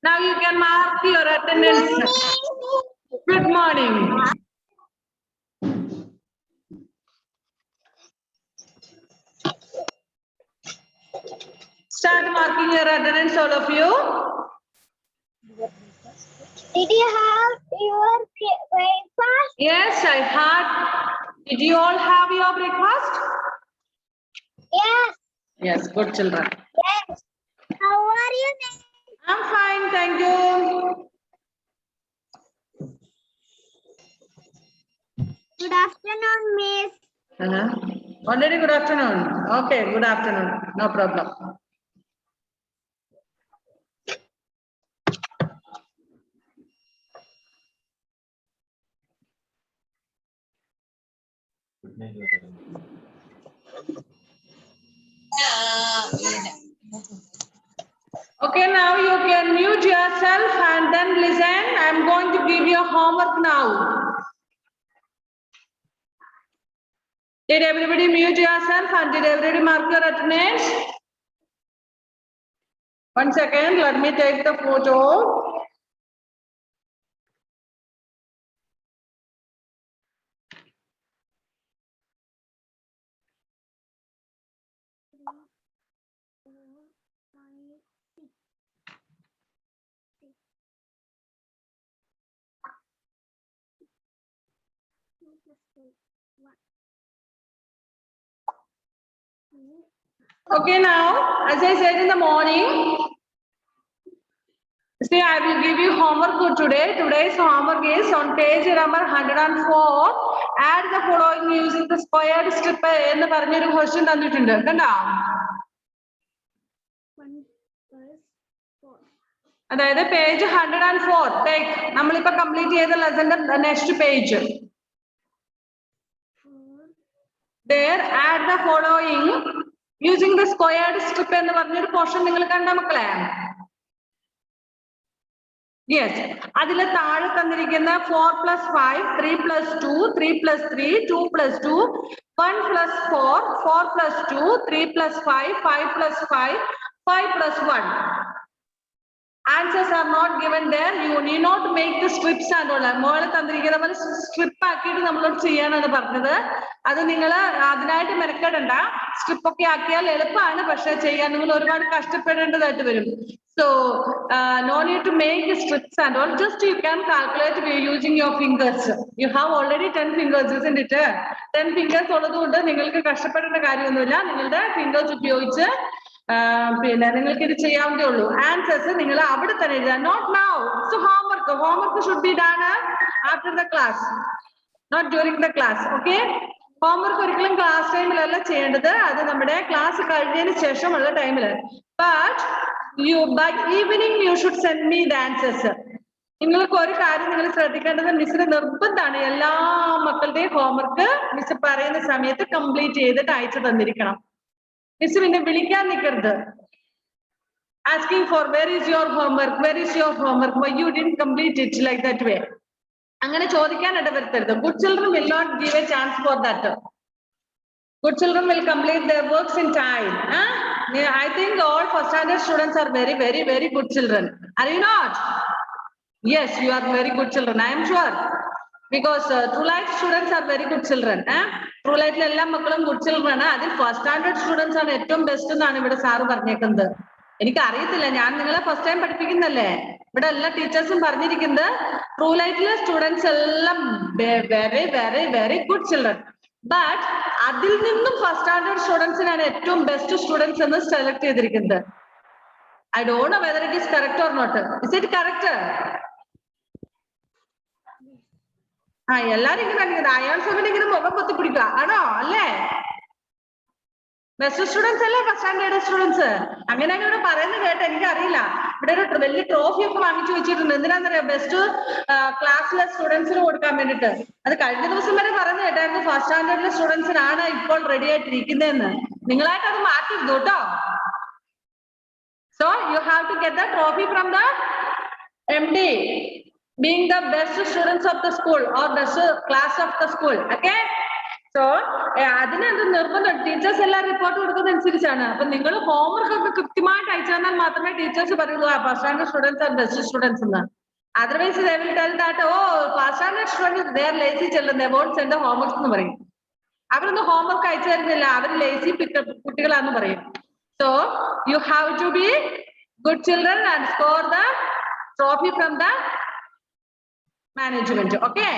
Now you can mark your attendance. Good morning. Start marking your attendance, all of you. Did you have your breakfast? Yes, I had. Did you all have your breakfast? Yes. Yes, good children. Yes. How are you? I'm fine, thank you. Good afternoon, Miss. Already good afternoon. Okay, good afternoon. No problem. Okay, now you can mute yourself and then listen. I'm going to give you homework now. Did everybody mute yourself and did everybody mark your attendance? 1 second, let me take the photo. Okay, now, as I said in the morning, see, I will give you homework for today. Today's homework is on page number 104. Add the following using the squared strip in the Parnuru question. അതായത് page 104 take നമ്മളിപ്പോ complete ചെയ്ത ലെസന്റെ next page there add the following using the squared strip എന്ന് പറഞ്ഞൊരു portion നിങ്ങൾ കണ്ട മക്കളെ yes അതിലെ താഴെ തന്നിരിക്കുന്ന 4 + 5 3 + 2 3 + 3 2 + 2 1 + 4 4 + 2 3 + 5 5 + 5 5 + 1 answers are not given there. You need not make the strips and all. മോളെ തന്നിരിക്കുന്ന പോലെ സ്ട്രിപ്പ് ആക്കിയിട്ട് നമ്മളോട് ചെയ്യാനാണ് പറഞ്ഞത് അത് നിങ്ങൾ അതിനായിട്ട് മെനക്കെടണ്ട സ്ട്രിപ്പ് ഒക്കെ ആക്കിയാൽ എളുപ്പമാണ് പക്ഷെ ചെയ്യാൻ നിങ്ങൾ ഒരുപാട് കഷ്ടപ്പെടേണ്ടതായിട്ട് വരും so no need to make strips and all, just you can calculate using your fingers. You have already 10 fingers, isn't it? 10 fingers ഉള്ളതുകൊണ്ട് നിങ്ങൾക്ക് കഷ്ടപ്പെടേണ്ട കാര്യമൊന്നുമില്ല നിങ്ങളുടെ ഫിംഗേഴ്സ് ഉപയോഗിച്ച് പിന്നെ നിങ്ങൾക്ക് ഇത് ചെയ്യാവുന്നതേ ഉള്ളൂ ആൻസേഴ്സ് നിങ്ങൾ അവിടെ തന്നെ എഴുതുക not now so homework should be done after the class not during the class okay homework ഒരിക്കലും ക്ലാസ് ടൈമിലല്ല ചെയ്യേണ്ടത് അത് നമ്മുടെ ക്ലാസ് കഴിഞ്ഞതിന് ശേഷമുള്ള ടൈമില് but by evening you should send me the answers നിങ്ങൾക്ക് ഒരു കാര്യം നിങ്ങൾ ശ്രദ്ധിക്കേണ്ടത് മിസ്സിന് നിർബന്ധമാണ് എല്ലാ മക്കളുടെയും ഹോംവർക്ക് മിസ് പറയുന്ന സമയത്ത് കംപ്ലീറ്റ് ചെയ്തിട്ട് അയച്ചു തന്നിരിക്കണം മിസ് പിന്നെ വിളിക്കാൻ നിൽക്കരുത് asking for where is your homework why you didn't complete it like that way അങ്ങനെ ചോദിക്കാൻ ഇടവരുത്തരുത് good children will not give a chance for that good children will complete their works in time I think all first standard students are very very very good children are you not yes you are very good children I am sure because true life students are very good children true life le ella makkalum good children ആണ് അതിൽ first standard students ആണ് ഏറ്റവും best എന്നാണ് ഇവിടെ sir പറഞ്ഞേക്കുന്നത് എനിക്ക് അറിയത്തില്ല ഞാൻ നിങ്ങളെ ഫസ്റ്റ് ടൈം പഠിപ്പിക്കുന്നല്ലേ ഇവിടെ എല്ലാ ടീച്ചേഴ്സും പറഞ്ഞിരിക്കുന്നത് ട്രൂ ലൈഫിലെ സ്റ്റുഡൻസ് എല്ലാം very very very good children but അതിൽ നിന്നും ഫസ്റ്റ് സ്റ്റാൻഡേർഡ് സ്റ്റുഡൻസിനാണ് ഏറ്റവും ബെസ്റ്റ് സ്റ്റുഡൻസ് എന്ന് സെലക്ട് ചെയ്തിരിക്കുന്നത് I don't know whether it is correct or not. Is it correct? എല്ലാരും ഇങ്ങനെ അയാൾസോടെ ഇങ്ങനെ മുഖം പൊത്തി പിടിക്കുക ആണോ അല്ലേ ബെസ്റ്റ് സ്റ്റുഡൻസ് അല്ലേ ഫസ്റ്റ് സ്റ്റാൻഡേർഡ് സ്റ്റുഡൻസ് അങ്ങനെ അങ്ങനെ പറയുന്നത് കേട്ടോ എനിക്കറിയില്ല ഇവിടെ ഒരു വലിയ ട്രോഫി ഒക്കെ വാങ്ങിച്ചു വെച്ചിട്ടുണ്ട് എന്തിനാന്നറിയാം ബെസ്റ്റ് ക്ലാസ്സിലെ സ്റ്റുഡൻസിന് കൊടുക്കാൻ വേണ്ടിട്ട് അത് കഴിഞ്ഞ ദിവസം വരെ പറഞ്ഞു കേട്ടായിരുന്നു ഫസ്റ്റ് സ്റ്റാൻഡേർഡിലെ സ്റ്റുഡൻസിനാണ് ഇപ്പോൾ റെഡി ആയിട്ടിരിക്കുന്നതെന്ന് നിങ്ങളായിട്ട് അത് മാറ്റിയിരുന്നു കേട്ടോ so you have to get the trophy from the MD being the best students of the school or best class of the school okay so അതിനത് നിർബന്ധം ടീച്ചേഴ്സ് എല്ലാം റിപ്പോർട്ട് കൊടുക്കുന്നതനുസരിച്ചാണ്. അപ്പൊ നിങ്ങൾ ഹോംവർക്ക് ഒക്കെ കൃത്യമായിട്ട് അയച്ചു തന്നാൽ മാത്രമേ ടീച്ചേഴ്സ് പറയുള്ളൂ ആ first rank students and best students എന്ന്. Otherwise they will tell that first rank students they are lazy children, they won't send the homeworks എന്ന് പറയും. അവരൊന്നും ഹോംവർക്ക് അയച്ചു തരുന്നില്ല, അവർ ലേസി കുട്ടികളാന്ന് പറയും. So you have to be good children and score the trophy from the management. Okay,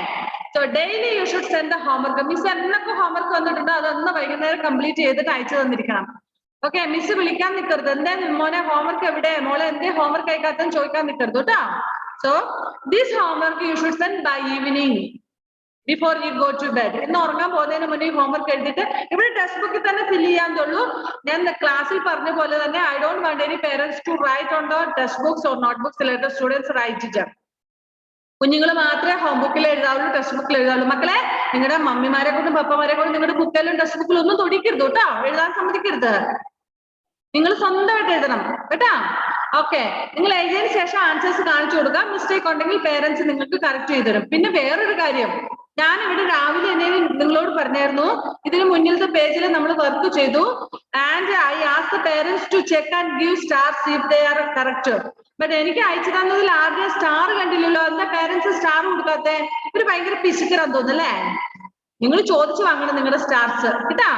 so daily you should send the homework. Miss എന്നൊക്കെ ഹോംവർക്ക് വന്നിട്ടുണ്ടോ അതൊന്ന് വൈകുന്നേരം കംപ്ലീറ്റ് ചെയ്തിട്ട് അയച്ചു തന്നിരിക്കണം. ഓക്കെ, മിസ് വിളിക്കാൻ നിൽക്കരുത്, എന്തേ മോനെ ഹോംവർക്ക് എവിടെ, മോളെ എന്തേ ഹോംവർക്ക് അയക്കാത്തെന്ന് ചോദിക്കാൻ നിൽക്കരുത് കേട്ടോ. So this homework you should send by evening before you go to bed. ഇന്ന് ഉറങ്ങാൻ പോകുന്നതിന് മുന്നേ ഹോംവർക്ക് എഴുതിയിട്ട് ഇവിടെ ടെക്സ്റ്റ് ബുക്കിൽ തന്നെ ഫിൽ ചെയ്യാന്നുള്ളൂ. ഞാൻ ക്ലാസ്സിൽ പറഞ്ഞ പോലെ തന്നെ I don't want any parents to write on the text books or note books. Let the students write it. കുഞ്ഞുങ്ങൾ മാത്രമേ ഹോം ബുക്കിൽ എഴുതാവുള്ളൂ, ടെക്സ്റ്റ് ബുക്കിൽ എഴുതാവുള്ളൂ. മക്കളെ നിങ്ങളുടെ മമ്മിമാരെ കൊണ്ടും പപ്പമാരെ കൊണ്ടും നിങ്ങളുടെ ബുക്കിലും ടെക്സ്റ്റ് ബുക്കിലും ഒന്നും തൊടിക്കരുത് കേട്ടോ, എഴുതാൻ സമ്മതിക്കരുത്. നിങ്ങൾ സ്വന്തമായിട്ട് എഴുതണം കേട്ടാ. ഓക്കെ, നിങ്ങൾ എഴുതിയതിനു ശേഷം ആൻസേഴ്സ് കാണിച്ചു കൊടുക്കുക. മിസ്റ്റേക്ക് ഉണ്ടെങ്കിൽ പേരൻസ് നിങ്ങൾക്ക് കറക്റ്റ് ചെയ്തു തരും. പിന്നെ വേറൊരു കാര്യം, ഞാൻ ഇവിടെ രാവിലെ തന്നെ നിങ്ങളോട് പറഞ്ഞായിരുന്നു, ഇതിന് മുന്നിലത്തെ പേജിൽ നമ്മൾ വർക്ക് ചെയ്തു. And I ask the parents to check and give stars if they are correct. But എനിക്ക് അയച്ചു തന്നതിൽ ആദ്യം സ്റ്റാർ കണ്ടില്ലല്ലോ, എന്താ പേരൻസ് സ്റ്റാർ കൊടുക്കാത്തെ? ഒരു ഭയങ്കര പിശുക്കരാന്ന് തോന്നുന്നല്ലേ. നിങ്ങൾ ചോദിച്ചു വാങ്ങണം നിങ്ങളുടെ സ്റ്റാർസ് കേട്ടാ.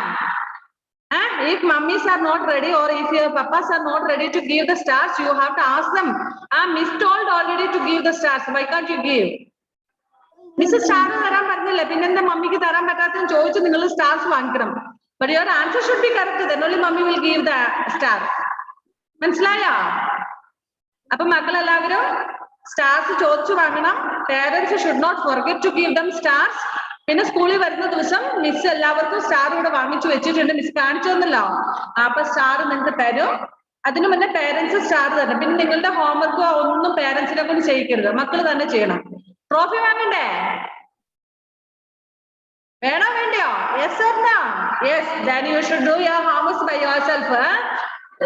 If mummies are not ready or if your papas are not ready to give the stars, you have to ask them. Miss told already to give the stars. Why can't you give? Miss star തരാൻ പറഞ്ഞില്ലേ, പിന്നെന്താ മമ്മിക്ക് തരാൻ പറ്റാത്തെന്ന് ചോദിച്ചു നിങ്ങൾ stars വാങ്ങിക്കണം. But your answer should be correct. Then only mummy will give the star. മനസ്സിലായോ? അപ്പൊ മക്കളെല്ലാവരും സ്റ്റാർസ് ചോദിച്ചു വാങ്ങണം. Parents should not forget to give them stars. പിന്നെ സ്കൂളിൽ വരുന്ന ദിവസം മിസ് എല്ലാവർക്കും സ്റ്റാർ ഇവിടെ വാങ്ങിച്ചു വെച്ചിട്ടുണ്ട്, മിസ് കാണിച്ചു തന്നല്ലോ. അപ്പൊ സ്റ്റാർ നിങ്ങൾക്ക് തരും. അതിനു മുന്നേ പേരൻസ് സ്റ്റാർ തരണം. പിന്നെ നിങ്ങളുടെ ഹോംവർക്ക് ഒന്നും പേരൻസിനെ കൊണ്ട് ചെയ്യിക്കരുത്, മക്കൾ തന്നെ ചെയ്യണം. ട്രോഫി വാങ്ങണ്ടേ? വേണോ വേണ്ടയോ? Yes or no? Yes. then you should do your homework by yourself.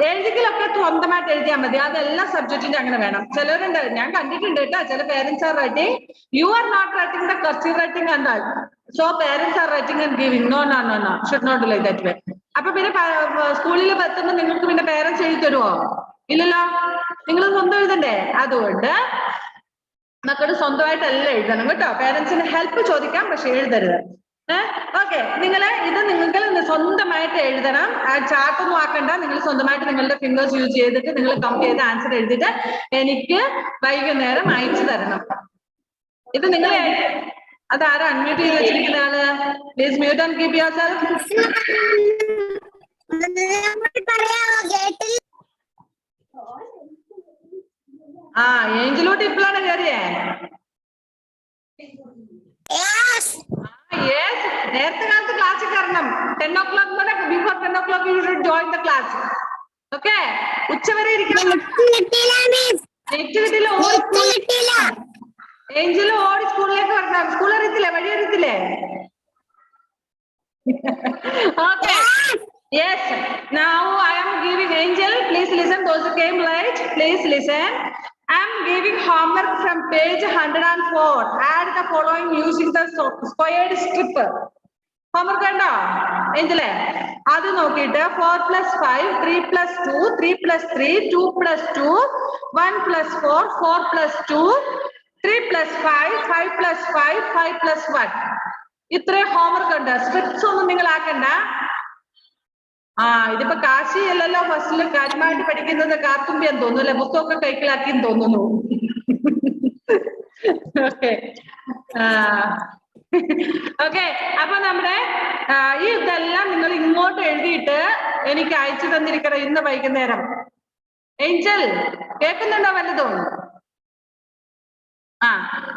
എഴുതിക്കലൊക്കെ സ്വന്തമായിട്ട് എഴുതിയാൽ മതി. അതെല്ലാ സബ്ജക്റ്റിന്റെ അങ്ങനെ വേണം. ചിലരുണ്ട്, ഞാൻ കണ്ടിട്ടുണ്ട് കേട്ടോ, ചില parents are writing, you are not writing the cursive writing and all, so parents are writing and giving. No no no no, should not like that way. അപ്പൊ പിന്നെ സ്കൂളിൽ എത്തുമ്പോൾ നിങ്ങൾക്ക് പിന്നെ പേരൻസ് എഴുതി തരുമോ? ഇല്ലല്ലോ, നിങ്ങൾ സ്വന്തം എഴുതണ്ടേ. അതുകൊണ്ട് മക്കൾ സ്വന്തമായിട്ടെല്ലാം എഴുതണം കേട്ടോ. പേരൻസിന് ഹെൽപ്പ് ചോദിക്കാം, പക്ഷെ എഴുതരുത്. ഓക്കെ, നിങ്ങൾക്ക് സ്വന്തമായിട്ട് എഴുതണം. ചാർട്ടൊന്നും ആക്കണ്ട, നിങ്ങൾ സ്വന്തമായിട്ട് നിങ്ങളുടെ ഫിംഗേഴ്സ് യൂസ് ചെയ്തിട്ട് നിങ്ങൾ കൗണ്ട് ചെയ്ത് ആൻസർ എഴുതിയിട്ട് എനിക്ക് വൈകുന്നേരം അയച്ചു തരണം. ഇത് നിങ്ങൾ അതാരാ അൺമ്യൂട്ട് ചെയ്ത് വെച്ചിരിക്കുന്ന ആള്? Please mute and keep yourself. ഏഞ്ചലോട്ട് ഇപ്പോഴാണ് കയറിയേ? Yes, നേരത്തെ കാലത്ത് ക്ലാസ്സിൽ കയറണം. 10 o'clock മുതൽ before 10 o'clock you should join the class. Okay, ഉച്ചവരെ ഇരിക്കണം. നെറ്റ് കിട്ടില്ല, ഏഞ്ചൽ ഓടി സ്കൂളിലേക്ക് വരണം. സ്കൂൾ അറിയത്തില്ലേ, വഴി അറിയത്തില്ലേ? Okay, yes, now I am giving Angel, please listen, those who came late, please listen. I am giving homework from page 104. Add the following using the squared strip. Homework kanda Angela. Adu nokite 4 plus 5, 3 plus 2, 3 plus 3, 2 plus 2, 1 plus 4, 4 plus 2, 3 plus 5, 5 plus 5, 5 plus 1. ഇത്രേ homework ഉണ്ട്. Strips ഒന്നും നിങ്ങൾ ആക്കണ്ട. ഇതിപ്പോ കാശി അല്ലല്ലോ ഫസ്റ്റില് കാര്യമായിട്ട് പഠിക്കുന്നത്, കാർത്തുമ്പിയെന്ന് തോന്നുന്നു അല്ലെ, പുസ്തകമൊക്കെ കൈക്കലാക്കിന്ന് തോന്നുന്നു. ഓക്കെ ഓക്കെ, അപ്പൊ നമ്മുടെ ഇതെല്ലാം നിങ്ങൾ ഇങ്ങോട്ട് എഴുതിയിട്ട് എനിക്ക് അയച്ചു തന്നിരിക്കണം ഇന്ന് വൈകുന്നേരം. ഏഞ്ചൽ കേൾക്കുന്നുണ്ടോ വല്ലതും?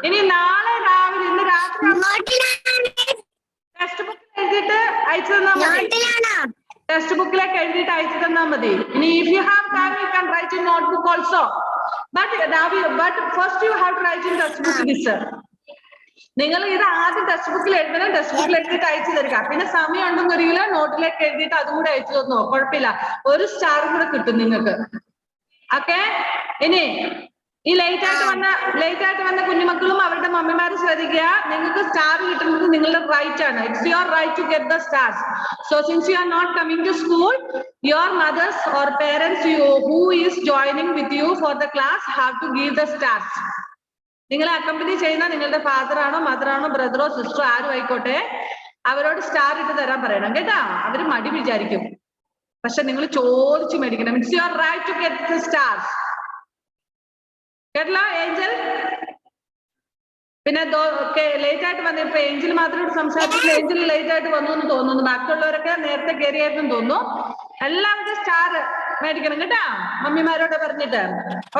ഇനി നാളെ രാവിലെ, ഇന്ന് രാത്രി ടെക്സ്റ്റ് ബുക്ക് എഴുതിയിട്ട് അയച്ചു തന്നാൽ മതി. ടെക്സ്റ്റ് ബുക്കിലേക്ക് എഴുതിയിട്ട് അയച്ചു തന്നാൽ മതി. ഇനി if you have time you can write in notebook also, but first you have to write in text book this. നിങ്ങൾ ഇത് ആദ്യം ടെക്സ്റ്റ് ബുക്കിൽ എഴുതണം, ടെക്സ്റ്റ് ബുക്കിൽ എഴുതിയിട്ട് അയച്ചു തരിക. പിന്നെ സമയം ഉണ്ടെന്നൊരിക്കൽ നോട്ടിലേക്ക് എഴുതിയിട്ട് അതും കൂടെ അയച്ചു തന്നോ, കുഴപ്പമില്ല, ഒരു സ്റ്റാർ കൂടെ കിട്ടും നിങ്ങൾക്ക്. ഓക്കെ, ഇനി ഈ ലേറ്റ് ആയിട്ട് വന്ന കുഞ്ഞുമക്കളും അവരുടെ മമ്മിമാരും ശ്രദ്ധിക്കുക. നിങ്ങൾക്ക് സ്റ്റാർ കിട്ടുന്നത് നിങ്ങളുടെ റൈറ്റ് ആണ്. It's your right to get the stars. So since you are not coming to school, your mothers or parents who is joining with you for the class have to give the stars. നിങ്ങളെ accompany ചെയ്യുന്ന നിങ്ങളുടെ father ആണോ mother ആണോ ബ്രദറോ സിസ്റ്ററോ ആരും ആയിക്കോട്ടെ, അവരോട് star ഇട്ട് തരാൻ പറയണം കേട്ടാ. അവര് മടി വിചാരിക്കും, പക്ഷെ നിങ്ങൾ ചോദിച്ചു മേടിക്കണം. It's your right to get the stars. കേട്ടല്ലോ ഏഞ്ചൽ? പിന്നെ ലേറ്റ് ആയിട്ട് വന്ന ഇപ്പൊ ഏഞ്ചൽ മാത്രം സംസാരിച്ചില്ല. ഏഞ്ചൽ ലേറ്റ് ആയിട്ട് വന്നു എന്ന് തോന്നുന്നു. ബാക്കിയുള്ളവരൊക്കെ നേരത്തെ കയറിയായിരുന്നു തോന്നുന്നു. എല്ലാവരും സ്റ്റാർ മേടിക്കണം കേട്ടാ, മമ്മിമാരോട് പറഞ്ഞിട്ട്.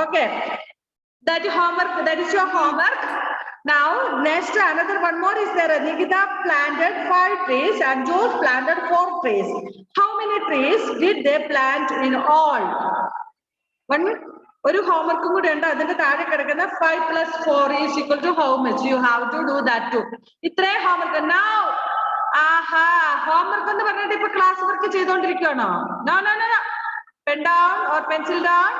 Okay, that homework, that is your homework. Now next another one more is there. Nikita planted 5 trees and George planted 4 trees. How many trees did they plant in all? ഒരു ഹോംവർക്കും കൂടെ ഉണ്ട്. അതിന്റെ താഴെ കിടക്കുന്ന 5 + 4 is equal to how much? You have to do that too. ഇത്രയും homework. Now ആഹാ, homework എന്ന് പറഞ്ഞിട്ട് ഇപ്പൊ ക്ലാസ് വർക്ക് ചെയ്തോണ്ടിരിക്കുകയാണോ? No no no, pen down or pencil down.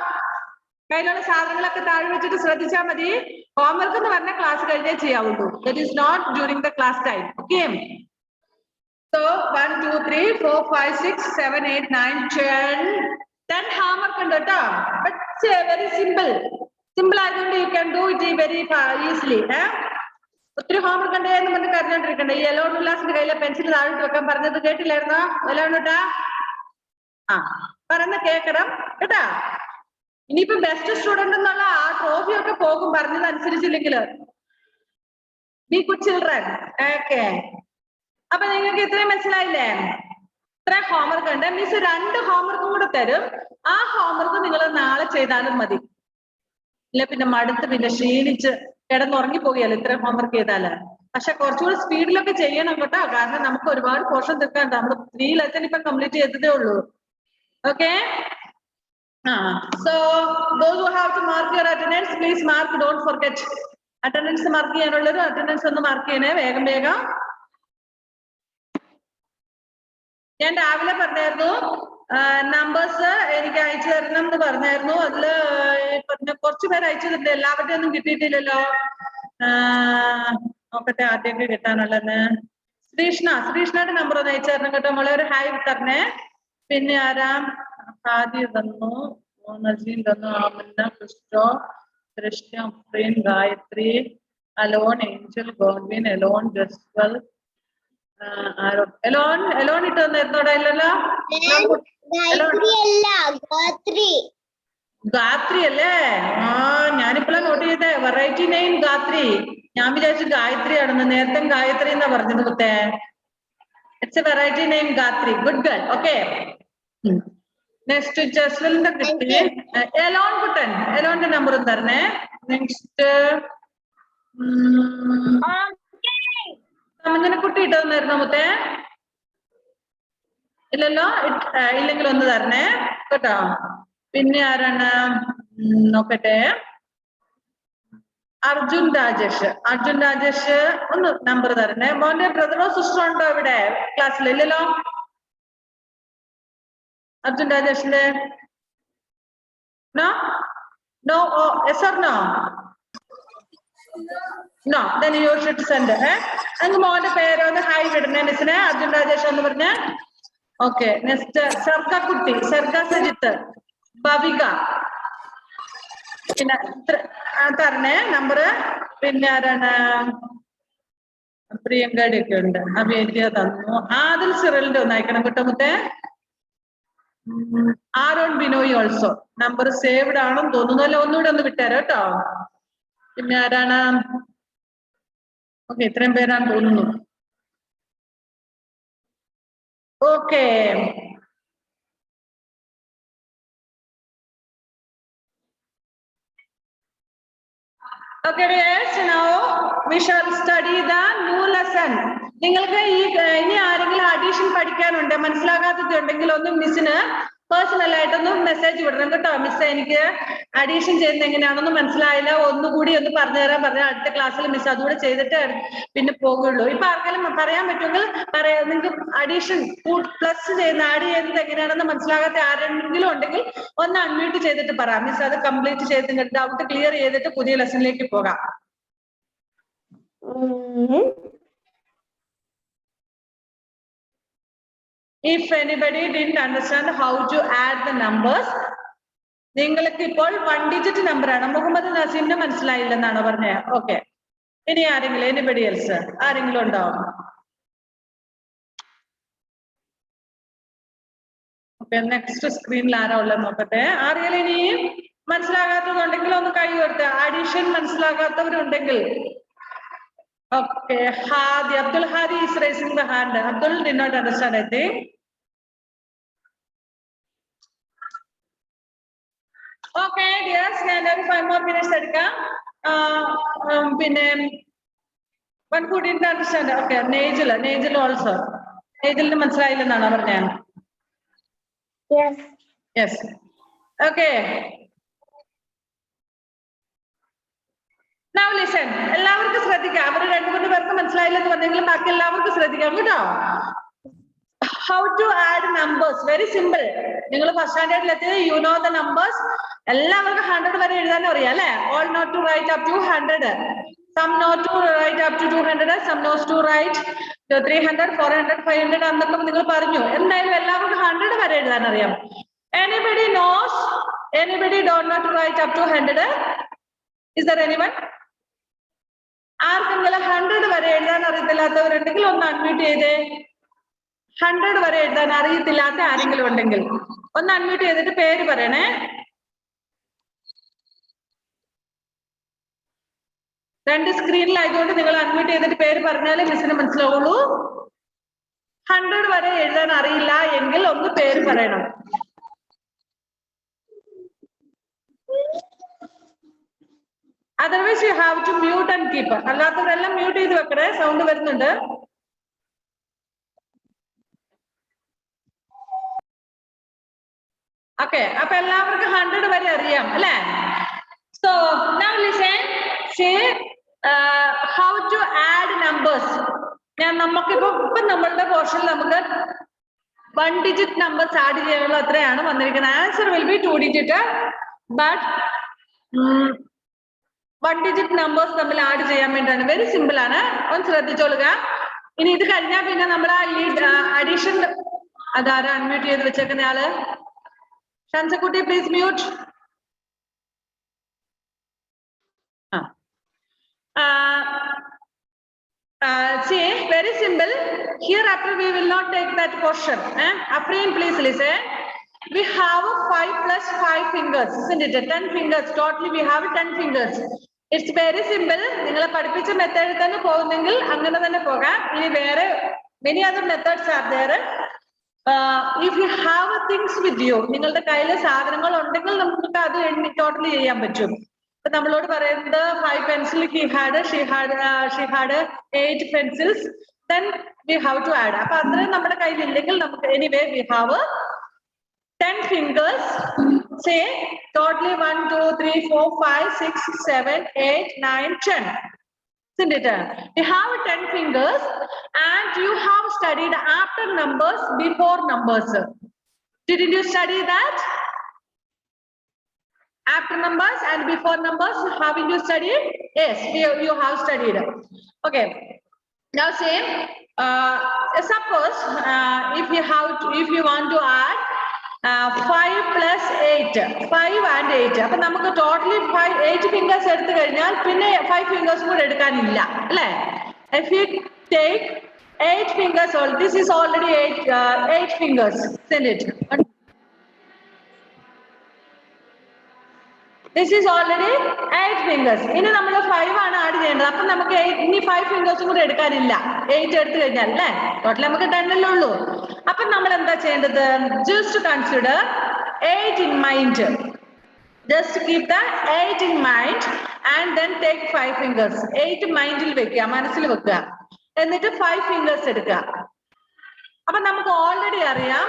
കയ്യിലുള്ള സാധനങ്ങളൊക്കെ താഴെ വെച്ചിട്ട് ശ്രദ്ധിച്ചാൽ മതി. ഹോംവർക്ക് എന്ന് പറഞ്ഞ ക്ലാസ് കഴിഞ്ഞേ ചെയ്യാവുള്ളൂ. That is not during the class time. Okay, so 1 2 3 4 5 6 7 8 9 10 homework ഉണ്ട് കേട്ടോ. ബട്ട് വെരി സിമ്പിൾ ആയതുകൊണ്ട് you can do it very easily. ഒത്തിരി ഹോംവർക്ക് ഉണ്ട് എന്ന് പറഞ്ഞ് കരഞ്ഞോണ്ടിരിക്കണ്ടേ. ഈ എലോൺ ഉല്ലാസിന്റെ കയ്യിലെ പെൻസിൽ താഴോട്ട് വെക്കാൻ പറഞ്ഞത് കേട്ടില്ലായിരുന്നോ? എലോൺ കേട്ടാ? ആ, പറയുന്ന കേക്കണം കേട്ടാ. ഇനിയിപ്പോ ബെസ്റ്റ് സ്റ്റുഡന്റ് എന്നുള്ള ആ ട്രോഫി ഒക്കെ പോകും പറഞ്ഞത് അനുസരിച്ചില്ലെങ്കിൽ. Be good children. ഓക്കെ, അപ്പൊ നിങ്ങൾക്ക് ഇത്രയും മനസ്സിലായില്ലേ? ഇത്രയും ഹോംവർക്ക് ഉണ്ട്. മിസ് 2 ഹോംവർക്കും കൂടെ തരും. ആ ഹോംവർക്ക് നിങ്ങൾ നാളെ ചെയ്താലും മതി. ഇല്ല പിന്നെ മടുത്ത് പിന്നെ ക്ഷീണിച്ച് കിടന്നുറങ്ങി പോകുകയല്ലോ ഇത്രയും ഹോംവർക്ക് ചെയ്താല്. പക്ഷെ കുറച്ചുകൂടി സ്പീഡിലൊക്കെ ചെയ്യണം കേട്ടോ, കാരണം നമുക്ക് ഒരുപാട് പോർഷൻ തീർക്കാനുണ്ട്. നമ്മൾ 3 ലെസൺ ഇപ്പൊ കംപ്ലീറ്റ് ചെയ്തതേ ഉള്ളൂ. Okay, so those who have to mark your attendance, please mark, don't forget. Attendance mark ചെയ്യാനുള്ളത് attendance ഒന്ന് മാർക്ക് ചെയ്യണേ വേഗം വേഗം. ഞാൻ രാവിലെ പറഞ്ഞായിരുന്നു നമ്പേഴ്സ് എനിക്ക് അയച്ചു തരണം എന്ന് പറഞ്ഞായിരുന്നു. അതില് പറഞ്ഞ കുറച്ചു പേര് അയച്ചിട്ടുണ്ട്. എല്ലാവരുടെയും ഒന്നും കിട്ടിയിട്ടില്ലല്ലോ. നോക്കട്ടെ ആദ്യമൊക്കെ കിട്ടാനുള്ളത്. ശ്രീഷ്ണയുടെ നമ്പർ ഒന്ന് അയച്ചു തരണം കേട്ടോ മോളെ. ഒരു ഹായ് തരണേ. പിന്നെ ആരാം ഹാദി തന്നു, നസീം തന്നു, ആമന്ന, ക്രിസ്റ്റോ, ദൃശ്യം, പ്രീൻ, ഗായത്രി, അലോൺ, ഏഞ്ചൽ, ഗോഡ്വിൻ, എലോൺ, ജസ്വൽ, എലോൺ ഇട്ട് തന്നിരുന്നോടെ ഇല്ലല്ലോ? ഗാത്രി അല്ലേ? ആ, ഞാനിപ്പോഴാണ് നോട്ട് ചെയ്തേ. Variety name Gathri. ഞാൻ വിചാരിച്ചു ഗായത്രി ആണെന്ന്. നേരത്തെ ഗായത്രി എന്നാ പറഞ്ഞത് കുത്തേ. It's a variety name Gathri. Good girl. Okay, next ജസ്വലിന്റെ കിട്ടി. എലോൺ കുട്ടൻ, എലോന്റെ നമ്പറും തരണേ. നെക്സ്റ്റ് കുട്ടി ഇട്ട് തന്നായിരുന്നു മുത്തേ? ഇല്ലല്ലോ, ഇല്ലെങ്കിൽ ഒന്ന് തരണേ കേട്ടോ. പിന്നെ ആരാണ് നോക്കട്ടെ. അർജുൻ രാജേഷ് ഒന്ന് നമ്പർ തരണേ. മോന്റെ ബ്രദറോ സിസ്റ്ററോ ഉണ്ടോ ഇവിടെ ക്ലാസ്സിൽ? ഇല്ലല്ലോ. അർജുൻ രാജേഷിന്റെ no yes or no then you should send. അങ്ങ് മോന്റെ പേര് ഒന്ന് ഹായ് വിടണേ മിസ്സിനെ. അർജുൻ രാജേഷ് എന്ന് പറഞ്ഞ. ഓക്കെ, നെക്സ്റ്റ് സർഗക്കുട്ടി, സർഗ സജിത്ത്, ഭവിക. പിന്നെ തരണേ നമ്പർ. പിന്നെ ആരാണ്? പ്രിയങ്കയുടെ ഒക്കെ ഉണ്ട്. അഭിയ തന്നു. ആദിൽ സിറലിന്റെ ഒന്ന് അയക്കണം കേട്ടോ മുത്തേ. Aaron Binoy also number saved ആണെന്ന് തോന്നുന്നു. അല്ല, ഒന്നുകൂടെ ഒന്ന് വിട്ടാരോ കേട്ടോ. പിന്നെ ആരാണ്? ഓക്കെ, ഇത്രയും പേരാണ് തോന്നുന്നു. Okay, okay yes, now we shall study the new lesson. നിങ്ങൾക്ക് ഇനി ആരെങ്കിലും അഡീഷൻ പഠിക്കാനുണ്ട്, മനസ്സിലാകാത്തത് ഉണ്ടെങ്കിൽ ഒന്ന് മിസ്സിന് പേഴ്സണൽ ആയിട്ടൊന്ന് മെസ്സേജ് വിടണം കേട്ടോ. മിസ് എനിക്ക് അഡീഷൻ ചെയ്യുന്നത് എങ്ങനെയാണെന്ന് മനസ്സിലായില്ല, ഒന്നുകൂടി ഒന്ന് പറഞ്ഞു തരാൻ പറഞ്ഞാൽ അടുത്ത ക്ലാസ്സിൽ മിസ് അതുകൂടെ ചെയ്തിട്ട് പിന്നെ പോകുള്ളൂ. ഇപ്പൊ ആർക്കെങ്കിലും പറയാൻ പറ്റുമെങ്കിൽ പറയാം. നിങ്ങൾക്ക് അഡീഷൻ പ്ലസ് ചെയ്യുന്ന ആഡ് ചെയ്യുന്നത് എങ്ങനെയാണെന്ന് മനസ്സിലാകാത്ത ആരെങ്കിലും ഉണ്ടെങ്കിൽ ഒന്ന് അൺമ്യൂട്ട് ചെയ്തിട്ട് പറയാം. മിസ് അത് കംപ്ലീറ്റ് ചെയ്തിട്ട് ഡൗട്ട് ക്ലിയർ ചെയ്തിട്ട് പുതിയ ലെസണിലേക്ക് പോകാം. If anybody didn't understand how to add the numbers, നിങ്ങൾക്ക് ഇപ്പോൾ 1 digit നമ്പർ ആണ്. മുഹമ്മദ് നസീമിന് മനസ്സിലായില്ലെന്നാണോ പറഞ്ഞത്? ഓക്കെ, ഇനി ആരെങ്കിലും എനിബഡി എൽസ് ആരെങ്കിലും ഉണ്ടാവും? ഓക്കെ, നെക്സ്റ്റ് സ്ക്രീനിൽ ആരാ ഉള്ളത് നോക്കട്ടെ. ആരെങ്കിലും ഇനി മനസ്സിലാകാത്തതുണ്ടെങ്കിൽ ഒന്ന് കൈ കൊടുത്ത്. Addition മനസ്സിലാകാത്തവരുണ്ടെങ്കിൽ. Okay, Hadi, Abdul Hadi is raising the hand. Abdul did not understand, I think. Okay, dears, and 5 more minutes. One who didn't understand. Okay, Najil also. Najil മനസ്സിലായില്ല എന്നാണോ പറഞ്ഞത്? Yes. Yes. Okay. Now listen, എല്ലാവർക്കും ശ്രദ്ധിക്കാം. അവർ 2-3 പേർക്ക് മനസ്സിലായില്ലെന്ന് പറഞ്ഞെങ്കിലും ബാക്കി എല്ലാവർക്കും ശ്രദ്ധിക്കാം കേട്ടോ. How to add numbers? Very simple. നിങ്ങൾ first സ്റ്റാൻഡേർഡിൽ you know the numbers. എല്ലാവർക്കും 100 വരെ എഴുതാൻ അറിയാം അല്ലേ? All know to write up to 100. Some know to write up to 200. Some knows to write 300, 400, 500 എന്നൊക്കെ നിങ്ങൾ പറഞ്ഞു. എന്തായാലും എല്ലാവർക്കും 100 വരെ എഴുതാൻ അറിയാം. Anybody knows? Anybody don't know to write up to 100? Is there anyone? ആർക്കെങ്കിലും 100 വരെ എഴുതാൻ അറിയത്തില്ലാത്തവരുണ്ടെങ്കിൽ ഒന്ന് അൺമ്യൂട്ട് ചെയ്തേ. 100 വരെ എഴുതാൻ അറിയത്തില്ലാത്ത ആരെങ്കിലും ഉണ്ടെങ്കിൽ ഒന്ന് അൺമ്യൂട്ട് ചെയ്തിട്ട് പേര് പറയണേ. രണ്ട് സ്ക്രീനിലായതുകൊണ്ട് നിങ്ങൾ അൺമ്യൂട്ട് ചെയ്തിട്ട് പേര് പറഞ്ഞാലേ മിസ്സിന് മനസ്സിലാവുള്ളൂ. 100 വരെ എഴുതാൻ അറിയില്ല എങ്കിൽ ഒന്ന് പേര് പറയണം. Otherwise you have to mute and keep. അല്ലാത്തവരെല്ലാം മ്യൂട്ട് ചെയ്ത് വെക്കണേ, സൗണ്ട് വരുന്നുണ്ട്. ഓക്കെ, അപ്പൊ എല്ലാവർക്കും 100 വരെ അറിയാം അല്ലേ? So now listen, say how to add numbers. നമുക്കിപ്പോ നമ്മളുടെ പോർഷനിൽ നമുക്ക് 1 digit numbers ആഡ് ചെയ്യാനുള്ള അത്രയാണ് വന്നിരിക്കുന്നത്. Answer will be 2 digit, but 1 digit numbers തമ്മിൽ ആഡ് ചെയ്യാൻ വേണ്ടിയാണ്. വെരി സിമ്പിൾ ആണ്, ഒന്ന് ശ്രദ്ധിച്ചോളുക. ഇനി ഇത് കഴിഞ്ഞാൽ പിന്നെ നമ്മൾ അഡീഷൻ അതാരാ അൺമ്യൂട്ട് ചെയ്ത് വെച്ചേക്കുന്ന ആള്? ഷംസക്കുട്ടി please mute. See, very simple. Hereafter we will not take that portion. Afrin, please listen. We have 5 plus 5 fingers, isn't it? 10 fingers. Totally we have 10 fingers. It's very simple. നിങ്ങളെ പഠിപ്പിച്ച മെത്തേഡിൽ തന്നെ പോകുന്നെങ്കിൽ അങ്ങനെ തന്നെ പോകാം. ഇനി വേറെ many other methods are there. If you have things with you, നിങ്ങളുടെ കയ്യിൽ സാധനങ്ങൾ ഉണ്ടെങ്കിൽ നമുക്ക് അത് ടോട്ടലി ചെയ്യാൻ പറ്റും. ഇപ്പൊ നമ്മളോട് പറയുന്നത് 5 pencil she had 8 pencils, then we have to add. അപ്പൊ അത്രയും നമ്മുടെ കയ്യിൽ ഇല്ലെങ്കിൽ നമുക്ക് anyway we have 10 fingers. Say totally 1, 2, 3, 4, 5, 6, 7, 8, 9, 10. Isn't it? You have 10 fingers and you have studied after numbers, before numbers. Didn't you study that? After numbers and before numbers, haven't you studied? Yes, you have studied. Okay. Now say, suppose if you want to add 5 plus 8, 5 and 8. അപ്പൊ നമുക്ക് totally 8 fingers എടുത്തു കഴിഞ്ഞാൽ പിന്നെ 5 fingers കൂടെ എടുക്കാനില്ല അല്ലേ? If you take 8 fingers, this is already 8 fingers, isn't it? This is already 8 fingers. ഇനി നമ്മൾ 5 ആണ് ആഡ് ചെയ്യേണ്ടത്. അപ്പൊ നമുക്ക് ഇനി 5 fingers കൂടെ എടുക്കാനില്ല. 8 എടുത്തു കഴിഞ്ഞാൽ അല്ലേ? ടോട്ടൽ നമുക്ക് 10 അല്ലേ ഉള്ളൂ. അപ്പൊ നമ്മൾ എന്താ ചെയ്യേണ്ടത്? Just consider 8 in mind. Just keep the 8 in mind and then take 5 fingers. 8 മൈൻഡിൽ വെക്കുക, മനസ്സിൽ വെക്കുക. എന്നിട്ട് 5 fingers എടുക്കുക. അപ്പൊ നമുക്ക് ഓൾറെഡി അറിയാം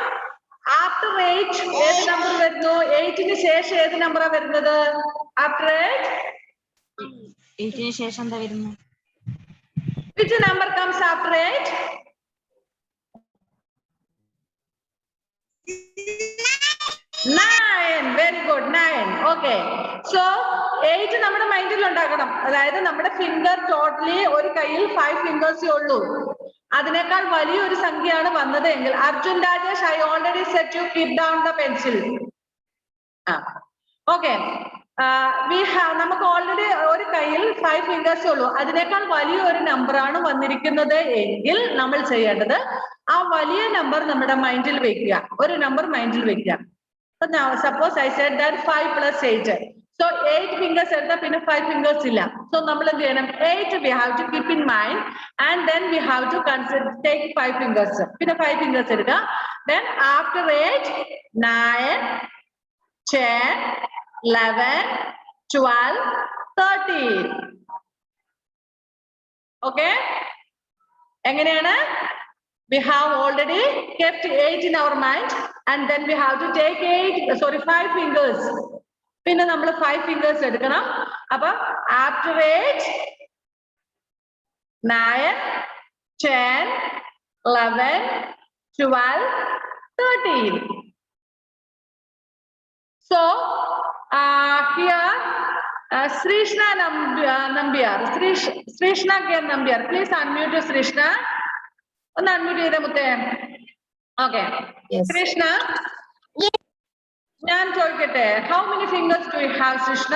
After 8 ഏത് നമ്പർ വരുന്നു? 8ന് ശേഷം ഏത് നമ്പറാ വരുന്നത്? After 8 8ന് ശേഷം എന്താ വരുന്നത്? which number comes after 8? 9. Very good. 9. Okay. So 8 നമ്മുടെ മൈൻഡിൽ ഉണ്ടാക്കണം. അതായത് നമ്മുടെ ഫിംഗർ ടോട്ടലി ഒരു കയ്യിൽ 5 ഫിംഗേഴ്സേ ഉള്ളൂ. അതിനേക്കാൾ വലിയൊരു സംഖ്യയാണ് വന്നത് എങ്കിൽ Arjun Rajesh, I already said you keep down the pencil. Okay. നമുക്ക് ഓൾറെഡി ഒരു കയ്യിൽ 5 ഫിംഗേഴ്സേ ഉള്ളൂ. അതിനേക്കാൾ വലിയൊരു നമ്പറാണ് വന്നിരിക്കുന്നത് എങ്കിൽ നമ്മൾ ചെയ്യേണ്ടത് ആ വലിയ നമ്പർ നമ്മുടെ മൈൻഡിൽ വെക്കുക. ഒരു നമ്പർ മൈൻഡിൽ വെക്കുക. Now suppose I said that 5 plus 8. So 8 fingers എടുത്താൽ പിന്നെ 5 fingers ഇല്ല. So നമ്മൾ എന്ത് ചെയ്യണം? 8 we have to keep in mind and then we have to consider take 5 fingers. പിന്നെ 5 fingers എടുക്കുക. Then after 8, 9, 10, 11, 12, 13. Okay? എങ്ങനെയാണ്? We have already kept 8 in our mind and then we have to take 5 fingers. പിന്നെ നമ്മൾ 5 fingers എടുക്കണം. അപ്പൊ after 8, 9, 10, 11, 12, 13. So here Srishna Nambiar, Srishna Nambiar, please unmute Srishna. ഒന്ന് unmute ചെയ്ത മുത്തേ. ഓക്കെ, കൃഷ്ണ, ഞാൻ ചോദിക്കട്ടെ, how many fingers do you have Krishna?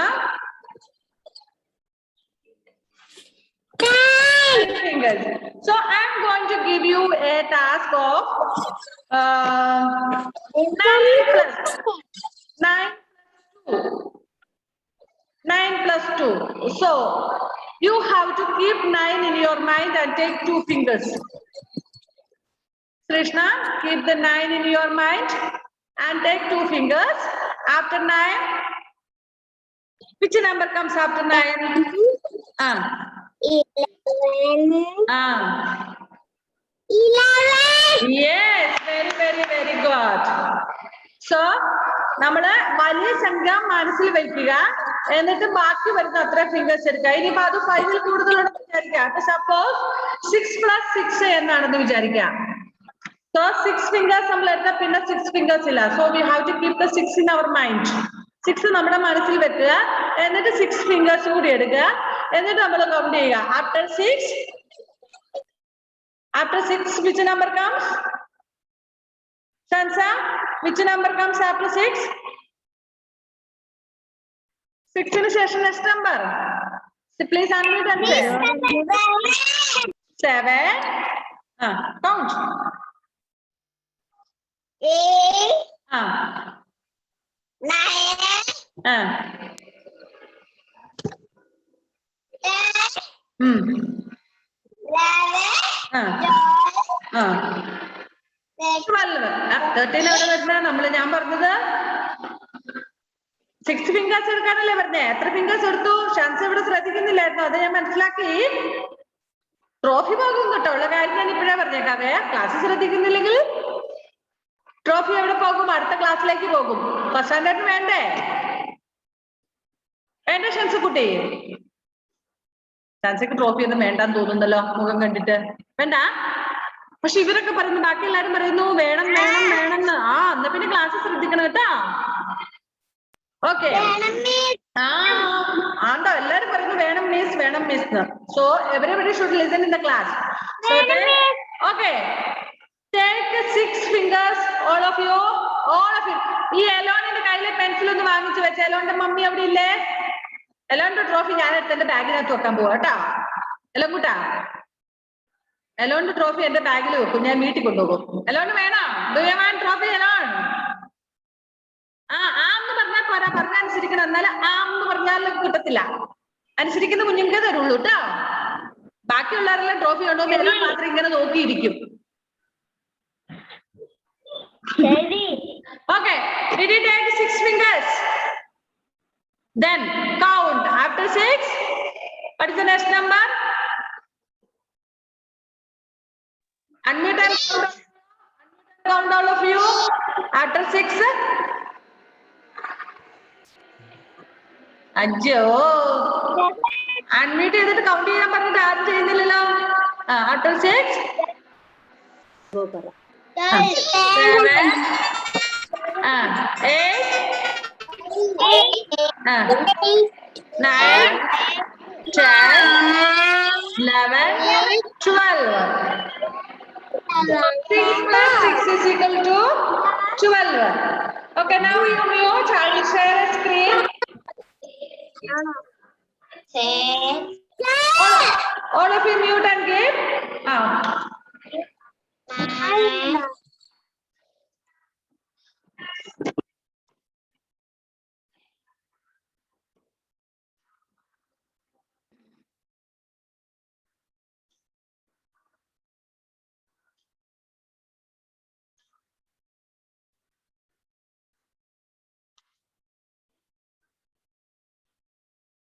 9 fingers. So I am going to give you a task of 9 plus 2. So you have to keep 9 in your mind and take 2 fingers. Krishna, keep the 9 in your mind and take 2 fingers. After 9, which number comes after 9? 11. 11. Yes, very, very, very good. So, നമ്മള് വലിയ സംഖ്യ മനസ്സിൽ വെക്കുക, എന്നിട്ട് ബാക്കി വരുന്ന അത്ര fingers എടുക്കുക. ഇനിയിപ്പോ അത് 5ൽ കൂടുതലുണ്ടെന്ന് വിചാരിക്കുക. സപ്പോസ് 6 plus 6 എന്നാണെന്ന് വിചാരിക്കുക. So 6 fingers നമ്മൾ എടുത്താൽ പിന്നെ 6 fingers ഇല്ല. So we have to keep the 6 in our mind. 6 നമ്മുടെ മനസ്സിൽ വെക്കുക, എന്നിട്ട് 6 fingers കൂടി എടുക്കുക, എന്നിട്ട് നമ്മൾ കൗണ്ട് ചെയ്യുക. After 6, which number comes? Sansa, which number comes after 6? 6ന് ശേഷം next number. So please unmute and say 7. Count. 8. 9. 13 എവിടെ വരുന്ന? ഞാൻ പറഞ്ഞത് 6 ഫിംഗേഴ്സ് എടുക്കാനല്ലേ പറഞ്ഞേ? എത്ര ഫിംഗേഴ്സ് എടുത്തു? ഷാൻസ് ഇവിടെ ശ്രദ്ധിക്കുന്നില്ലായിരുന്നു, അത് ഞാൻ മനസ്സിലാക്കി. ട്രോഫി പോകും കേട്ടോ, ഉള്ള കാര്യം ഞാൻ ഇപ്പോഴേ പറഞ്ഞേക്കാവേ. ക്ലാസ് ശ്രദ്ധിക്കുന്നില്ലെങ്കിൽ ട്രോഫി എവിടെ പോകും? അടുത്ത ക്ലാസ്സിലേക്ക് പോകും. ഫസ്റ്റ് സ്റ്റാൻഡേർഡിന് വേണ്ടേ? വേണ്ട ഷാൻസ് കുട്ടി? ഷാൻസക്ക് ട്രോഫി ഒന്നും വേണ്ടാന്ന് തോന്നുന്നല്ലോ മുഖം കണ്ടിട്ട്. വേണ്ട? പക്ഷെ ഇവരൊക്കെ പറയുന്നു, ബാക്കി എല്ലാരും പറയുന്നു വേണം വേണം വേണം. എന്നാ പിന്നെ ക്ലാസ് ശ്രദ്ധിക്കണം കേട്ടാ. ഓക്കെ, ആണ്ടോ എല്ലാരും പറയുന്നു വേണം മിസ് വേണം miss. So everybody should listen in the class. Okay, take 6 fingers, all of you. ഈ എലോണിന്റെ കയ്യിലെ പെൻസിൽ ഒന്ന് വാങ്ങിച്ചു വെച്ച. എലോന്റെ മമ്മി അവിടെ ഇല്ലേ? എലോന്റെ ട്രോഫി ഞാൻ എടുത്ത് എന്റെ ബാഗിനകത്ത് വെക്കാൻ പോവാ കേട്ടാ. എല്ലാം കൂട്ടാ, എലോന്റെ ട്രോഫി എന്റെ ബാഗിൽ വെക്കും, ഞാൻ വീട്ടിൽ കൊണ്ടുപോകും. എലോന് വേണോ? Do you want trophy Elon? എന്ന് പറഞ്ഞാൽ പോരാ, പറഞ്ഞാൽ അനുസരിക്കണം. എന്നാലും എന്ന് പറഞ്ഞാൽ കിട്ടത്തില്ല. അനുസരിക്കുന്ന കുഞ്ഞുങ്ങൾക്കേ തരുള്ളൂ കേട്ടോ. ബാക്കിയുള്ളവരെല്ലാം ട്രോഫി ഉണ്ടോ എലോൺ മാത്രം ഇങ്ങനെ നോക്കിയിരിക്കും. Okay, did you take 6 fingers? Then count. After 6, what is the next number? Unmute and count all of you. After 6. Ajjo. Unmute ചെയ്തിട്ട് കൗണ്ട് ചെയ്യാൻ പറഞ്ഞിട്ട് ആരും ചെയ്യുന്നില്ലല്ലോ. After 6. 7. 8. 9. 10. 11. 12. 6 plus 6 is equal to 12. Okay, now you mute. I will share a screen. All of you mute and give.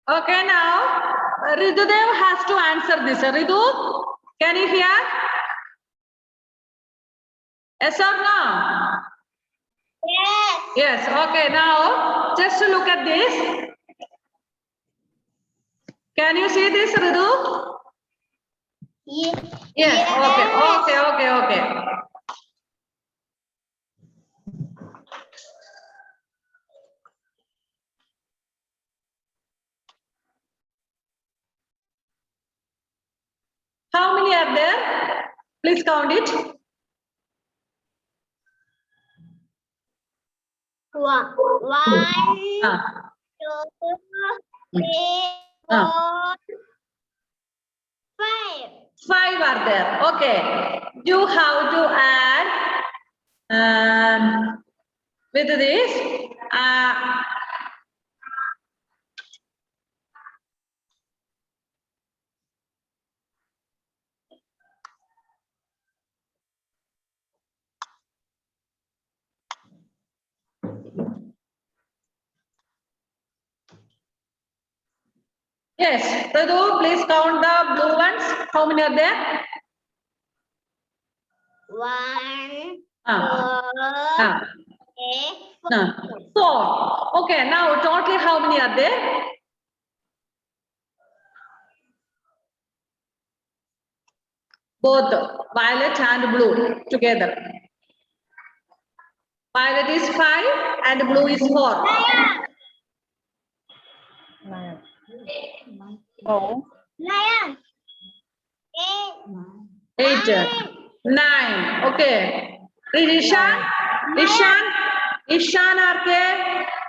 Okay, now Ridudev has to answer this. Ridu, can you hear? Yes or no? Yes. Yes. Okay, now just to look at this. Can you see this, Ridu? Yes. Yes. Okay. How many are there? Please count it. 1, 2, 3, 4, 5. 5 are there. Okay. You have to add with this. Yes, Radu, please count the blue ones. How many are there? 1, 2, 3, 4. 4. Okay, now totally how many are there? Both violet and blue together. Violet is 5 and blue is 4. 9, 8, 9. Okay. Ishan are there?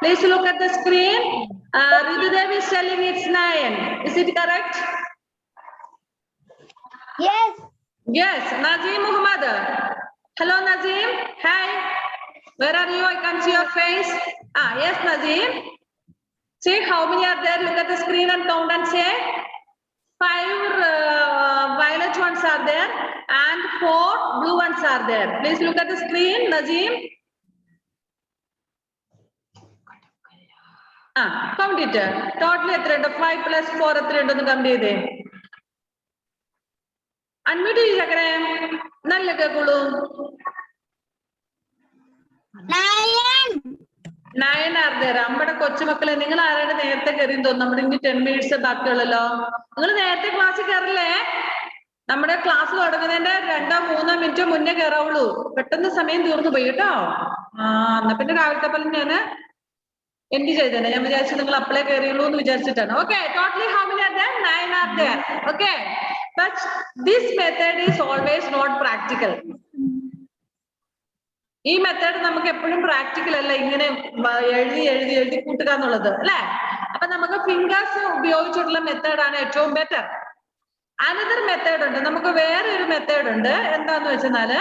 Please look at the screen. Ridudev is telling it's 9. Is it correct? Yes. Yes. Nazim Muhammad. Hello, Nazim. Hi. Where are you? I can see your face. Yes, Nazim. See how many are there? Look at the screen and count and say. 5 violet ones are there and 4 blue ones are there. Please look at the screen, Nazim. Count it. Totally 5 plus 4 count it. Unmute chakre. Nalla kekulu. 9 are there. Ammada kochu makkale ningal aarade നേരത്തെ കേറിയെന്ന് തോന്നുന്നു. നമ്മുടെ ഇനി 10 minutes ബാക്കിയുള്ളല്ലോ. നിങ്ങൾ നേരത്തെ ക്ലാസ്സിൽ കയറില്ലേ? നമ്മുടെ class തുടങ്ങുന്നതിന്റെ 2-3 minute മുന്നേ കയറാവുള്ളൂ. പെട്ടെന്ന് സമയം തീർന്നു പോയി കേട്ടോ. എന്നാ പിന്നെ രാവിലത്തെ പോലെ ഞാൻ എൻഡ് ചെയ്തേനെ. ഞാൻ വിചാരിച്ചു നിങ്ങൾ അപ്പളേ കയറിയുള്ളൂ എന്ന് വിചാരിച്ചിട്ടാണ്. Okay, totally how many R there? 9 are there. Okay, but this method is always not practical. ഈ മെത്തേഡ് നമുക്ക് എപ്പോഴും പ്രാക്ടിക്കൽ അല്ല, ഇങ്ങനെ എഴുതി കൂട്ടുക എന്നുള്ളത് അല്ലെ. അപ്പൊ നമുക്ക് ഫിംഗേഴ്സ് ഉപയോഗിച്ചിട്ടുള്ള മെത്തേഡാണ് ഏറ്റവും ബെറ്റർ. അനദർ മെത്തേഡ് ഉണ്ട്, നമുക്ക് വേറെ ഒരു മെത്തേഡ് ഉണ്ട്. എന്താന്ന് വെച്ചാല്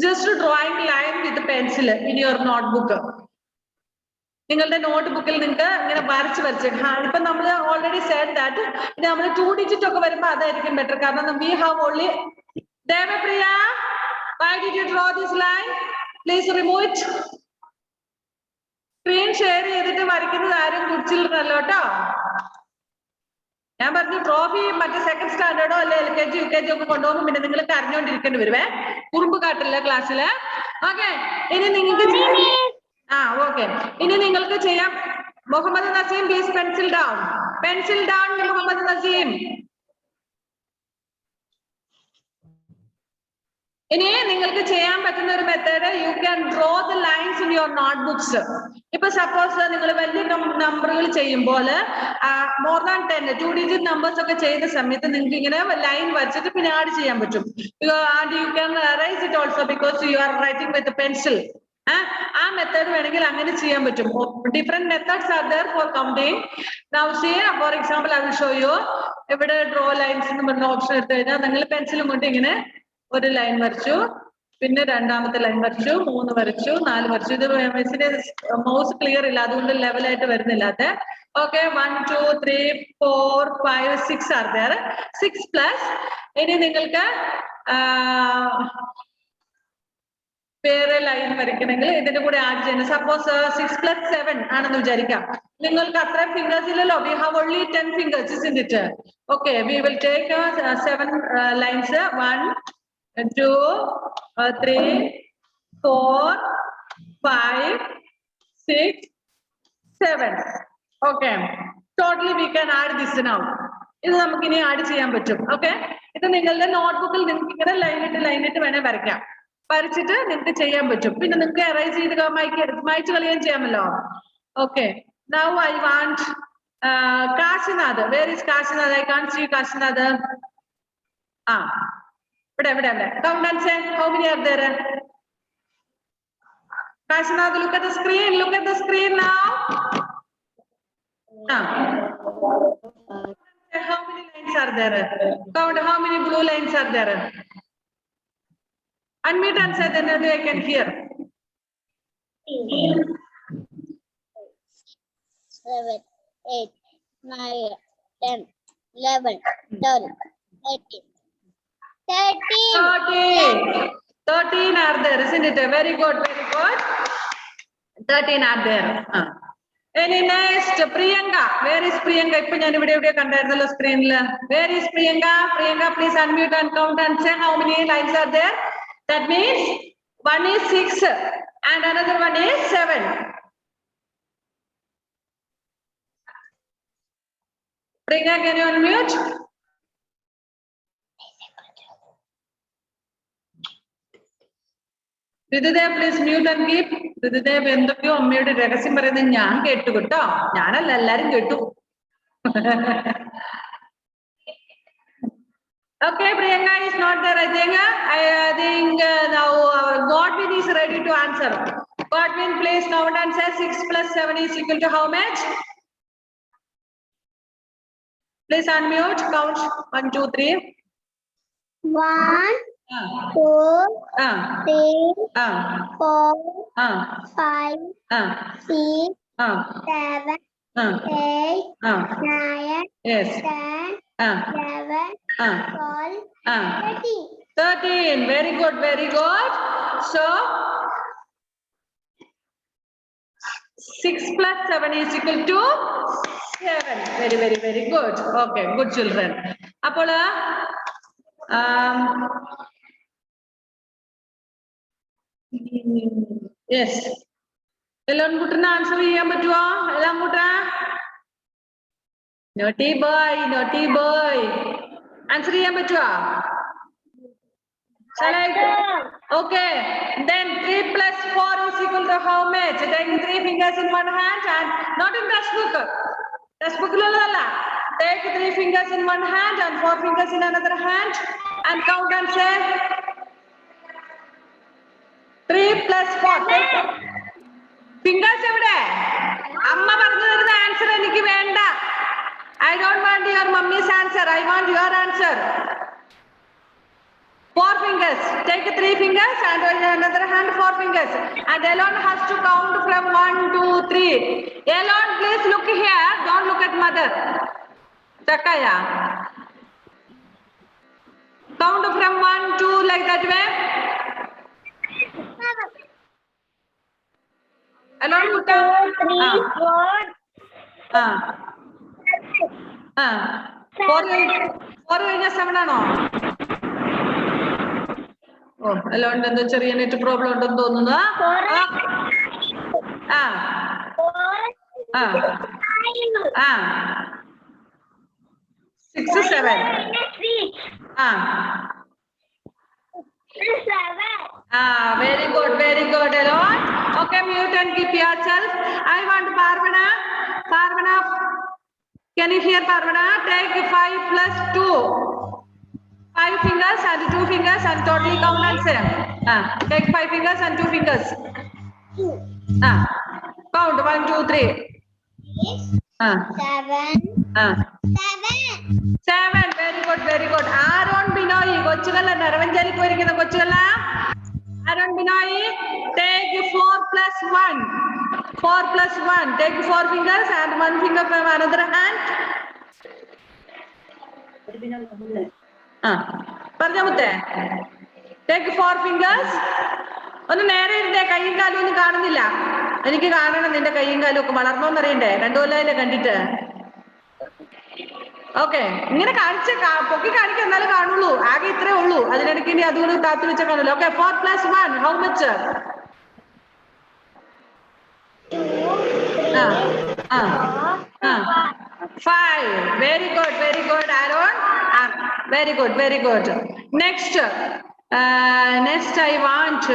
just drawing line with pencil in your notebook. നിങ്ങളുടെ നോട്ട് ബുക്കിൽ നിങ്ങൾക്ക് ഇങ്ങനെ വരച്ച് ഇപ്പൊ നമ്മൾ ഓൾറെഡി സെഡ് ദാറ്റ് നമ്മൾ 2 ഡിജിറ്റ് ഒക്കെ വരുമ്പോ അതായിരിക്കും ബെറ്റർ. കാരണം we have only Devapriya. Why did you draw this line? Please remove it. Screen share ചെയ്തിട്ട് വരയ്ക്കുന്നത് ആരും good children അല്ല കേട്ടോ. ഞാൻ പറഞ്ഞു ട്രോഫി മറ്റേ സെക്കൻഡ് സ്റ്റാൻഡേർഡോ അല്ലെ LKG UKG ഒക്കെ കൊണ്ടുപോകുമ്പോൾ പിന്നെ നിങ്ങൾ കരഞ്ഞോണ്ടിരിക്കേണ്ടി വരുവേ. കുറുമ്പ് കാട്ടില്ല ക്ലാസ്സില്. ഓക്കെ, ഇനി നിങ്ങൾക്ക് ഓക്കെ, ഇനി നിങ്ങൾക്ക് ചെയ്യാം. Muhammad Naseem please pencil down. Pencil down Muhammad Naseem. ഇനി നിങ്ങൾക്ക് ചെയ്യാൻ പറ്റുന്ന ഒരു method, you can draw the lines in your notebooks. ഇപ്പൊ സപ്പോസ് നിങ്ങൾ വലിയ നമ്പറുകൾ ചെയ്യുമ്പോൾ മോർ ദാൻ 10 2 ഡിജിറ്റ് നമ്പേഴ്സ് ഒക്കെ ചെയ്യുന്ന സമയത്ത് നിങ്ങൾക്ക് ഇങ്ങനെ ലൈൻ വരച്ചിട്ട് പിന്നെ ആഡ് ചെയ്യാൻ പറ്റും. And you can rise it also because you are writing with pencil. ആ മെത്തേഡ് വേണമെങ്കിൽ അങ്ങനെ ചെയ്യാൻ പറ്റും. Different methods are there for counting. Now see for example I will show you. ഇവിടെ ഡ്രോ ലൈൻസ് എന്ന് പറഞ്ഞ ഓപ്ഷൻ എടുത്തു കഴിഞ്ഞാൽ നിങ്ങൾ പെൻസിലും കൊണ്ട് ഇങ്ങനെ ഒരു ലൈൻ വരച്ചു, പിന്നെ രണ്ടാമത്തെ ലൈൻ വരച്ചു, 3 വരച്ചു, 4 വരച്ചു. ഇത് മിസ്സിന്റെ മൗസ് ക്ലിയർ ഇല്ല, അതുകൊണ്ട് ലെവലായിട്ട് വരുന്നില്ലാത്ത. Okay, 1 2 3 4 5 6 are there. 6 പ്ലസ് ഇനി നിങ്ങൾക്ക് വേറെ ലൈൻ വരയ്ക്കണമെങ്കിൽ ഇതിന്റെ കൂടെ ആഡ് ചെയ്യണം. സപ്പോസ് 6 + 7 ആണെന്ന് വിചാരിക്കാം. നിങ്ങൾക്ക് അത്രയും ഫിംഗേഴ്സ് ഇല്ലല്ലോ. We have only 10 fingers, isn't it? Okay, we will take 7 lines. 1 2 3 4 5 6 7. Okay, totally we can add this now. ഇത് നമുക്ക് ഇനി ആഡ് ചെയ്യാൻ പറ്റും. ഓക്കെ, ഇത് നിങ്ങളുടെ നോട്ട്ബുക്കിൽ നിങ്ങൾക്ക് ഇങ്ങനെ ലൈനിട്ട് വേണേ വരയ്ക്കാം. വരച്ചിട്ട് നിങ്ങൾക്ക് ചെയ്യാൻ പറ്റും. പിന്നെ നിങ്ങൾക്ക് അറേഞ്ച് ചെയ്ത് മായ്ച്ചു കളയാൻ ചെയ്യാമല്ലോ. Okay, now I want Kashinath. Where is Kashinath? I can't see Kashinath. ഇവിടെ count and say how many are there. Kashinath, look at the screen, look at the screen now. How many lines are there? Count how many blue lines are there. Unmute and say, then I can hear. 7 8 9 10 11 12 13 are there, isn't it? Very good, very good. 13 are there. Any next? Priyanka. Where is Priyanka? ഇപ്പൊ ഞാൻ ഇവിടെ കണ്ടായിരുന്നല്ലോ സ്ക്രീനിൽ. Where is Priyanka? Priyanka, please unmute and count and say how many lines are there. That means one is 6 and another one is 7. Priyanka, can you unmute? Ridudev, please mute and keep. Ridudev, എന്തൊക്കെയോ അമ്മയുടെ രഹസ്യം പറയുന്നത് ഞാൻ കേട്ടു കേട്ടോ. ഞാനല്ല, എല്ലാരും കേട്ടു. Okay, Priyanka is not there. I think now our Godwin is ready to answer. Godwin, please count and say 6 + 7 is equal to how much? Please unmute. Count 1 2 3. 1 2 3 4 5 6 7 8 9 Yes. 10 11 12 13. Very good, very good. So 6 + 7 is equal to 7. Very, very, very good. Okay, good children. അപ്പോൾ yes. എല്ലാം കുട്ടന് answer ചെയ്യാൻ പറ്റുമോ? എല്ലാം കുട്ട naughty boy answer ചെയ്യാൻ പറ്റുമോ? Okay, then 3 + 4 is equal to how much? Taking 3 fingers in one hand and not in textbook. Textbook lalala. Take 3 fingers in one hand and 4 fingers in another hand and count and say 3 + 4. Fingers എവിടെ? അമ്മ പറഞ്ഞു തരുന്ന answer എനിക്ക് വേണ്ട. I don't want your mummy's answer. I want your answer. 4 fingers. Take 3 fingers and in another hand 4 fingers. And Elon has to count from 1 2 3. Elon, please look here. Don't look at mother. Chakaya. Count from 1 2 like that way. Elon, 2 3 4. 4 കഴിഞ്ഞ 7 ആണോ? ഓ അല്ലാണ്ട് എന്തോ ചെറിയ net problem ഉണ്ടെന്ന് തോന്നുന്നു. ആ ആ ആ 6 7 ആ very good Alon. Okay, mute and keep yourself. I want Parvana. Can you hear Parvana? Take 5 plus 2. 5 fingers and 2 fingers and totally count and say. Take 5 fingers and 2 fingers. Count 1 2 3. 7. Very good. Aaron Binoy, Kochugala, Naravanjali Korikina Kochugala. Aaron Binoy, take 4 plus 1. 4 plus 1. Take 4 fingers and 1 finger from another hand. Parjamute. Take 4 fingers. ഒന്ന് നേരെ ഇരുന്നേ, കൈയും കാലും ഒന്നും കാണുന്നില്ല. എനിക്ക് കാണണം നിന്റെ കൈയും കാലും ഒക്കെ വളർന്നോന്നറിയണ്ടേ, 2 കൊല്ലം കണ്ടിട്ട്. ഓക്കെ, ഇങ്ങനെ പൊക്കി കാണിക്കാൻ എന്നാലും കാണുള്ളൂ. ആകെ ഇത്രേ ഉള്ളൂ. അതിനിടയ്ക്ക് ഇനി അതുകൊണ്ട് താത്തു വെച്ച കാണുള്ളൂ. Okay, 4 plus 1 how much? 5. Very good Aaron. Very good. Next I want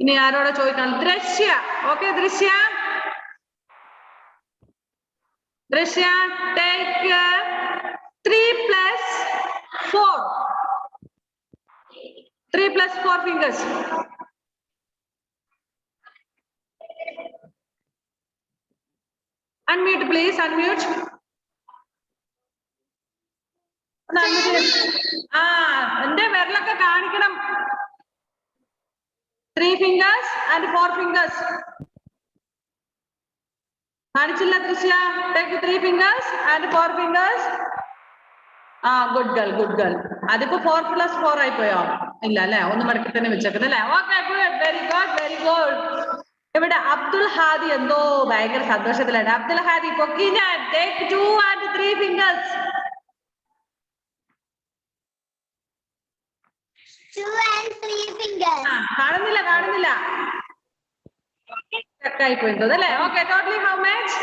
ഇനി ആരോടെ ചോദിക്കണം? ദൃശ്യ. ഓക്കെ ദൃശ്യ, take 3 plus 4. 3 plus 4 fingers. Unmute please, unmute. എന്റെ വിരലൊക്കെ കാണിക്കണം. 3 fingers and 4 fingers. കാണിച്ചില്ല ദൃശ്യ? Take 3 fingers and 4 fingers. Good girl. അതിപ്പോ 4 plus 4 ആയി പോയോ? ഇല്ല അല്ലെ, ഒന്ന് മടക്കി തന്നെ വെച്ചേക്കുന്നത് അല്ലെ? Okay, very good. ഇവിടെ അബ്ദുൽ ഹാദി എന്തോ ഭയങ്കര സന്തോഷത്തിലാണ്. അബ്ദുൽ ഹാദി പൊക്കി ഞാൻ. Take 2 and 3 fingers. 2 and 3 fingers. കാണുന്നില്ല. ആയി പോയിട്ടോ അല്ലേ? Okay, totally how much?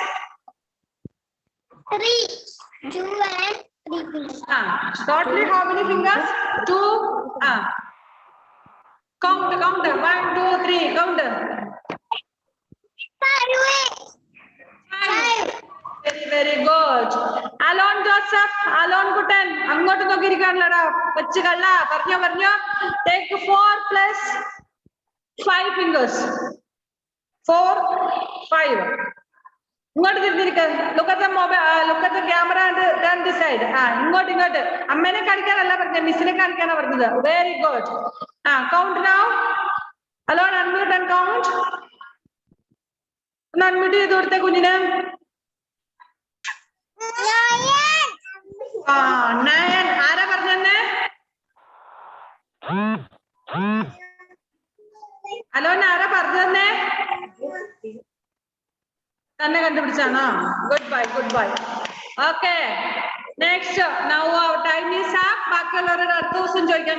3. 2 and 3 fingers. Totally how many fingers? 2. Count. 1 2 3. Count. 5. Very good. Alon Joseph, Alon Kutan. അങ്ങോട്ട് നോക്കിയിരിക്കാണല്ലോടാ കൊച്ചു കള്ള. പറഞ്ഞോ. Take 4 plus 5 fingers. 4 5. ഇങ്ങോട്ട് തിരിഞ്ഞിരിക്ക. Look at the mobile, look at the camera and turn this side. ഇങ്ങോട്ട്. അമ്മേനെ കാണിക്കാനല്ല പറഞ്ഞത്, മിസ്സിനെ കാണിക്കാനാ പറഞ്ഞത്. Very good. Count now. Alon, unmute and count. ഒന്ന് അൺമ്യൂട്ട് ചെയ്ത് കൊടുത്തേ കുഞ്ഞിനെ. 9. ആരാ പറഞ്ഞെ? അലോൻ ആരാ പറഞ്ഞെ? തന്നെ കണ്ടുപിടിച്ചാണോ? Good bye. Okay, next. Now our time is up. ബാക്കിയുള്ളവരുടെ അടുത്ത ദിവസം ചോദിക്കാം.